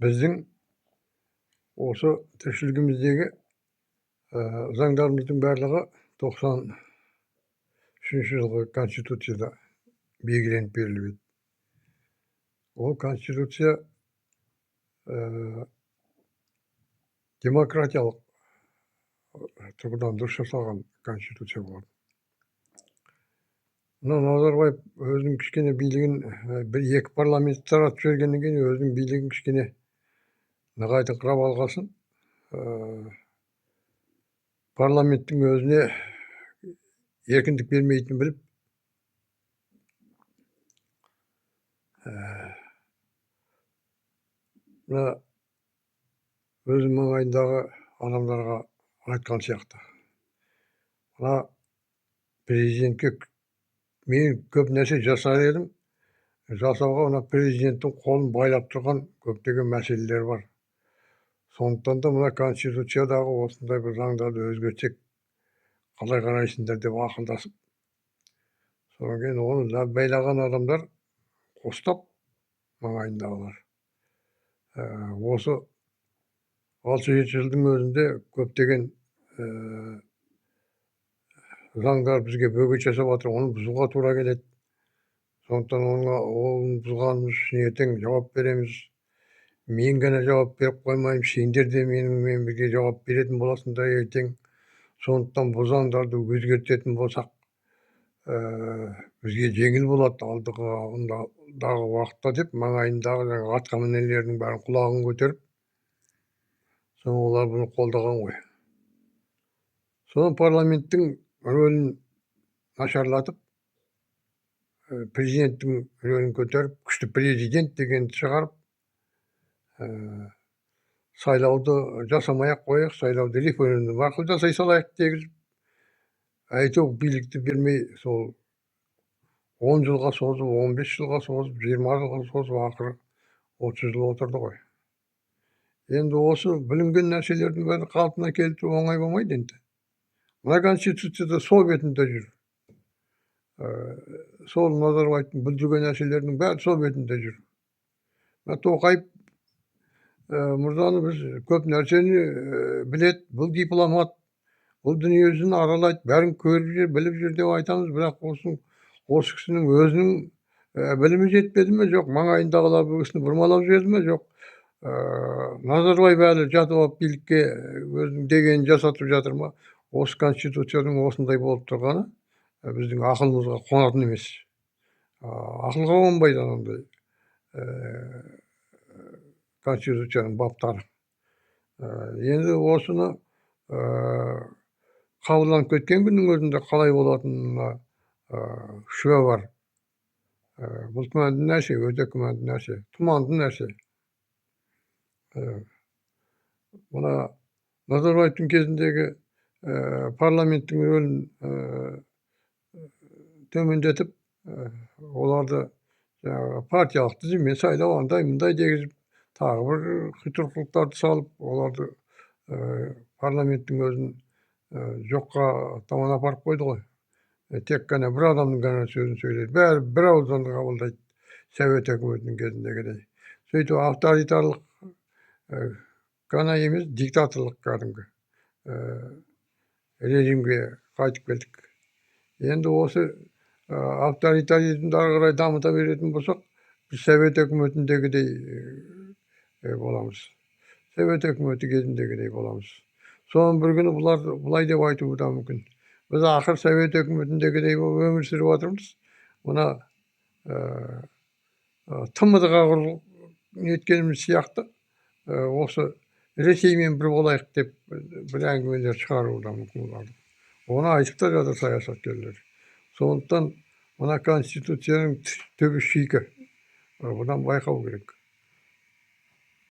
Біздің осы тіршілігіміздегі заңдарымыздың барлығы 93 жылғы Конституцияда белгіленіп беріліп еді. Ол Конституция демократиялық тұрғыдан дұрыс жасалған Конституция болатын. Мына Назарбаев өзінің кішкене билігін бір-екі парламент таратып жібергеннен кейін өзінің билігін кішкене нығайтыңқырап алғасын, парламенттің өзіне еркіндік бермейтінін біліп, мына өзінің маңайындағы адамдарға айтқан сияқты. Мына президентке мен көп нәрсе жасар едім, жасауға мына президенттің қолын байлап тұрған көптеген мәселелер бар. Сондықтан да мына Конституциядағы осындай бір заңдарды өзгертсек қалай қарайсыңдар деп ақылдасып, содан кейін оны байлаған адамдар қостап маңайындағылар. Осы 6-7 жылдың өзінде көптеген заңдар бізге бөгет жасап жатыр, оны бұзуға тура келеді. Сондықтан оны бұзғанымыз үшін ертең жауап береміз. Мен ғана жауап беріп қоймайым, сендер де менімен бірге жауап беретін боласыңдар ертең. Сондықтан бұл заңдарды өзгертетін болсақ, бізге жеңіл болады алдағы уақытта деп маңайындағы атқамінерлердің бәрін құлағын көтеріп, соны олар бұны қолдаған ғой. Соны парламенттің рөлін нашарлатып, президенттің рөлін көтеріп, күшті президент дегенді шығарып, сайлауды жасамай-ақ қояйық, сайлауды референдум арқылы жасай салайық дегізіп, әйтеуір билікті бермей, сол 10 жылға созып, 15 жылға созып, 20 жылға созып, ақыры 30 жыл отырды ғой. Енді осы білінген нәрселердің бәрін қалпына келтіру оңай болмайды енді. Мына Конституцияда сол бетінде жүр. Сол Назарбаевтың бүлдірген нәрселердің бәрі сол бетінде жүр. Тоқаев мырзаны біз көп нәрсені білет, бұл дипломат, бұл дүниесін аралайды, бәрін көріп жүр, біліп жүр деп айтамыз, бірақ осы кісінің өзінің білімі жетпеді ме, жоқ, маңайындағылар бұл кісіні бұрмалап жіберді ме, жоқ, Назарбаев әлі жатып алып билікке өзінің дегенін жасатып жатыр ма? Осы Конституцияның осындай болып тұрғаны біздің ақылымызға қонатын емес. Ақылға қонбайды анандай Конституцияның баптары. Енді осыны қабылданып кеткен күннің өзінде қалай болатынына шүбә бар. Бұл күмәнді нәрсе, өте күмәнді нәрсе, тұманды нәрсе. Мына Назарбаевтың кезіндегі парламенттің рөлін төмендетіп, оларды партиялық тізіммен сайлау андай-мындай дегізіп, тағы бір қитұрқылықтарды салып, оларды парламенттің өзін жоққа таман апарып қойды ғой. Тек қана бір адамның ғана сөзін сөйлейді, бәрі бір ауыздан қабылдайды, Совет өкіметінің кезіндегідей. Сөйтіп авторитарлық ғана емес, диктаторлық кәдімгі режимге қайтып келдік. Енді осы авторитаризмді ары қарай дамыта беретін болсақ, біз Совет өкіметіндегідей боламыз. Совет өкіметі кезіндегідей боламыз. Соның бір күні бұлар бұлай деп айтуы да мүмкін. Біз ақыр Совет өкіметіндегідей өмір сүріп жатырмыз. Мына тмд-ға неткеніміз сияқты осы Ресеймен бір болайық деп бір әңгімелер шығаруы да мүмкін оларды. Оны айтып та жатыр саясаткерлер. Сондықтан мына Конституцияның түбі шикі. Бұдан байқау керек.